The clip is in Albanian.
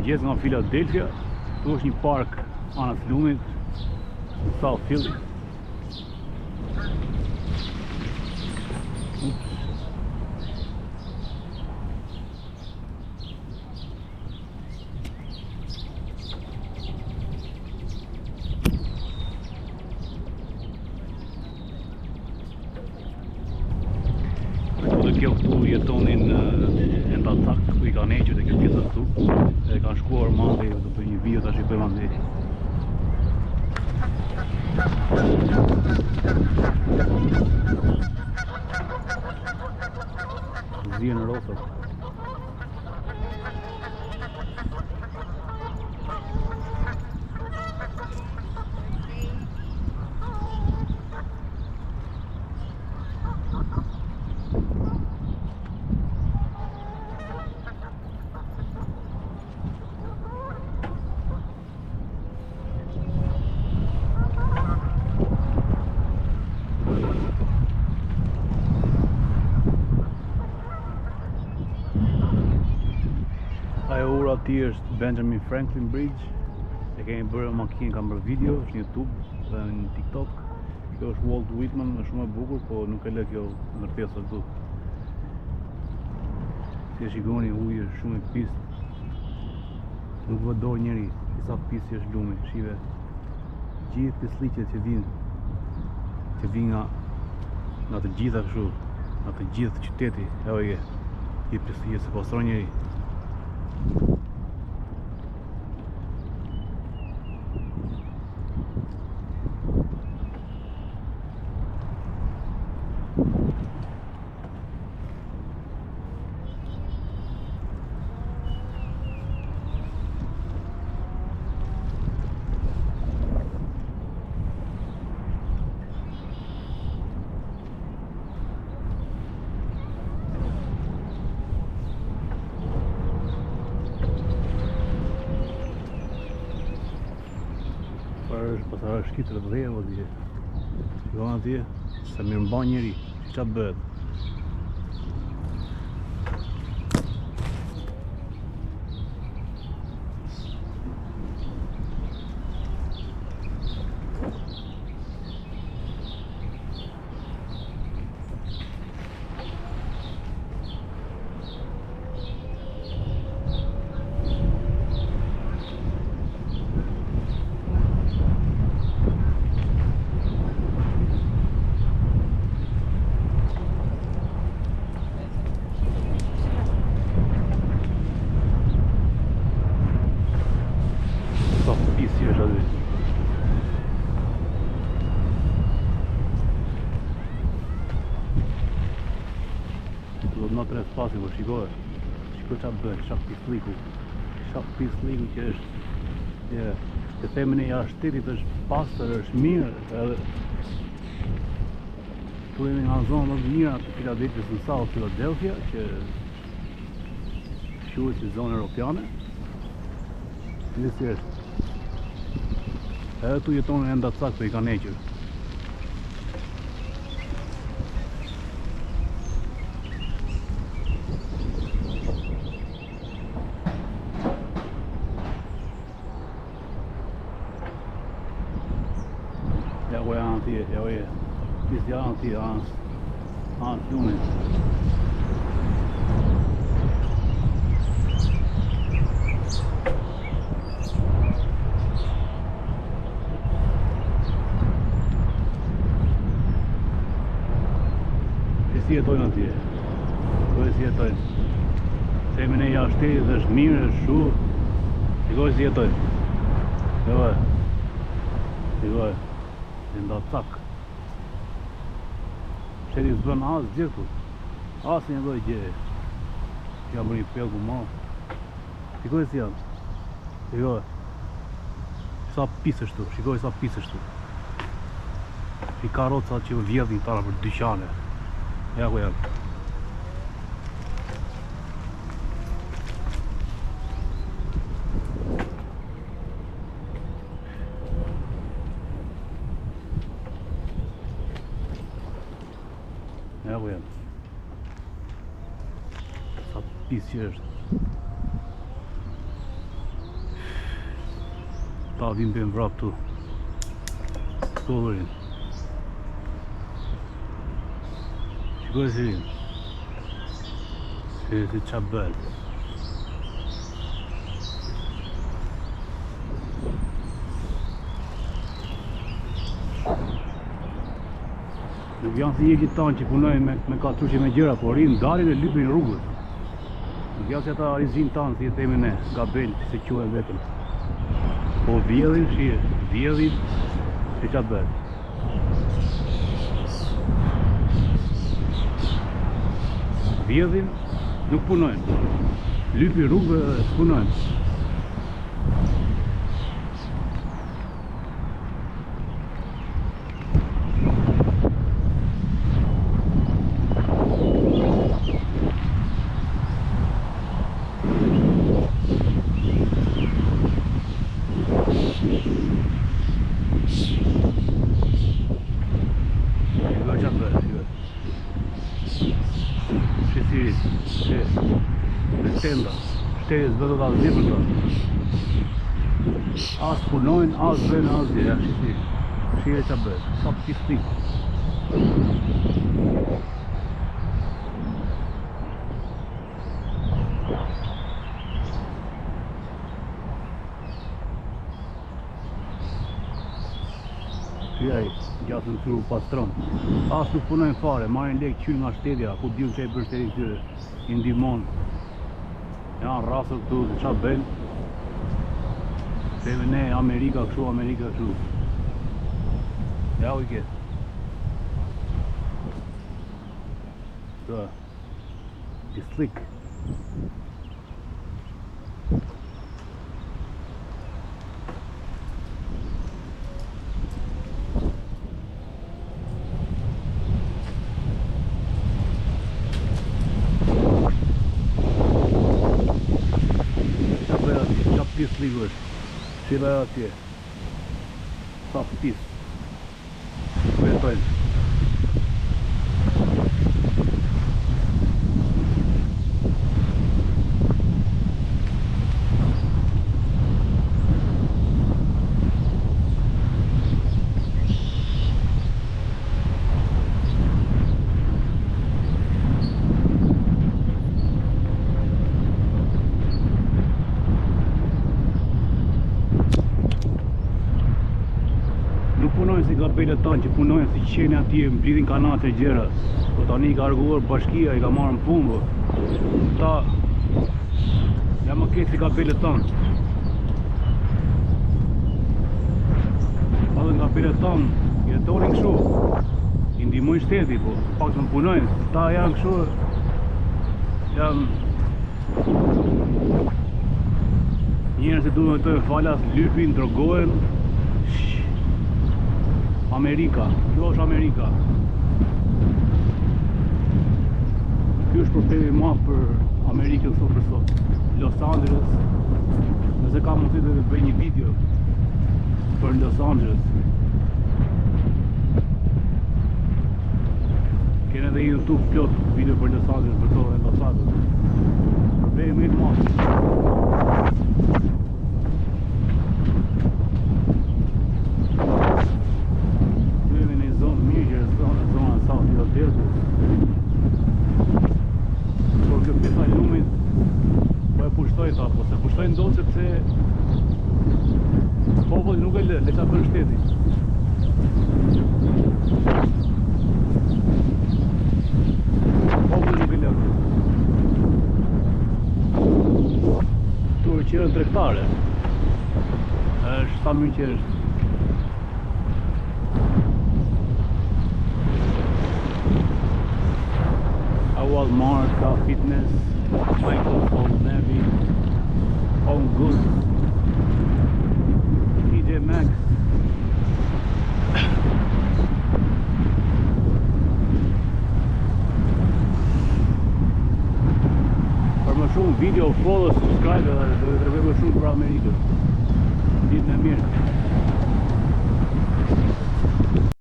Mirëmëngjes nga Philadelphia. Këtu është një park anas lumit, South Philly. Kjo këtu jetonin Endatsak, ku i ka neqër dhe kjo pjesa këtu. E kanë shkuar mande, do bëj një video tash i bëj mande. Zien në rosët. Ati është Benjamin Franklin Bridge. E kemi bërë makinë, kam bërë video, është në YouTube dhe në TikTok. Kjo është Walt Whitman, është shumë e bukur, po nuk e lë kjo ndërtesa këtu. Si e shikoni, uji është shumë i pist. Nuk vëdoj njëri, sa pist që është lumi, shive. Gjithë pisliqet që vinë nga të gjitha kështu, nga të gjithë qyteti, e oje, gjithë pisliqet se postron njëri. Pasara shkitër të dhejë, vëzije. Shikon atje, se mirë mban njëri, që qatë bëhet. Në të spasi, po shikoj qa bëhet, shak pisliku që është, të themin e jashtëtit është pastër, është mirë, edhe tu jemi nga zonë më të mira të Philadelphia në South Philadelphia, që quhet si zonë europiane. Nësi është, edhe tu jetonin Endatsak, për i ka neqër. Ja ku janë atje, ja ku e. Kisë janë atje, anë lumit. E si jetojnë atje? Shikoj si jetojnë. Themin e jashtëtit është mirë, është shu. Shikoj si jetojnë. Shikoj. Endatsak. Sheri s'bën asë gjithë, asë një dojë gjë. Që jam bërë një pelgu ma. Shikoj si janë. Shikoj. Sa pisështu, shikoj sa pisështu. I karoca që vjedhin tara për dyqane. Ja ku janë. Ja ku janë. Sa pis që është. Ta vim për mvrap tu Skollerin Shikoj si vim Si qa bel Nuk janë si jekit tanë që punojnë me katruqe me gjëra, por rinë dalin e lypin rrugës. Nuk janë si ata rizin tanë, si e themi ne, gabel, se quhe vetëm. Po vjedhin, vjedhin, si qa bërë. Vjedhin, nuk punojnë. Lypin rrugë, s'punojnë. Shtejes vetë të asë për të asë punojnë, asë bëjnë, asë gjë, ja shire që bëjnë, sa pisnik Shiraj, gjatë në tru pastron asë nuk punojnë fare, marrin lek qynë nga shtetja, ku diun që e për shtetin këtyre, i ndihmon janë rasër këtu, qa bëjnë Theme ne, Amerika kështu, Amerika kështu Ja u I ketë Këta I slik Pis ligësh, shira e atje Sa pis Vetojnë si gabelet tanë që punojnë si qene atje mblidhin kanate e gjera po tani I ka arguar bashkia I ka marrë në punë ta ja më ketë si gabelet tanë pa dhe gabelet tanë jetonin kështu I ndihmojnë shteti po pak të më punojnë ta janë kështu janë njerëz që duhet të falas lypin, drogohen Amerika, kjo është Amerika Kjo është problemi ma për Amerikën sot për sot Los Angeles Nëse ka mundësi të bëj një video për Los Angeles Kene edhe YouTube plot video për Los Angeles për sot e Los Angeles Problemi më ma Por kjo pjesa e lumit po e pushtoj ta, po se pushtoj ndodh sepse populli nuk e lë, le qa bën shteti populli nuk e lë Tu e qërën tregtare është sa mirë që është Walmart, Ka Fitness, Michael's Home Navy, Home Goods, TJ Maxx. Për më shumë video, follow, subscribe dhe të rëve më shumë për Amerikën. Ditë në mirë.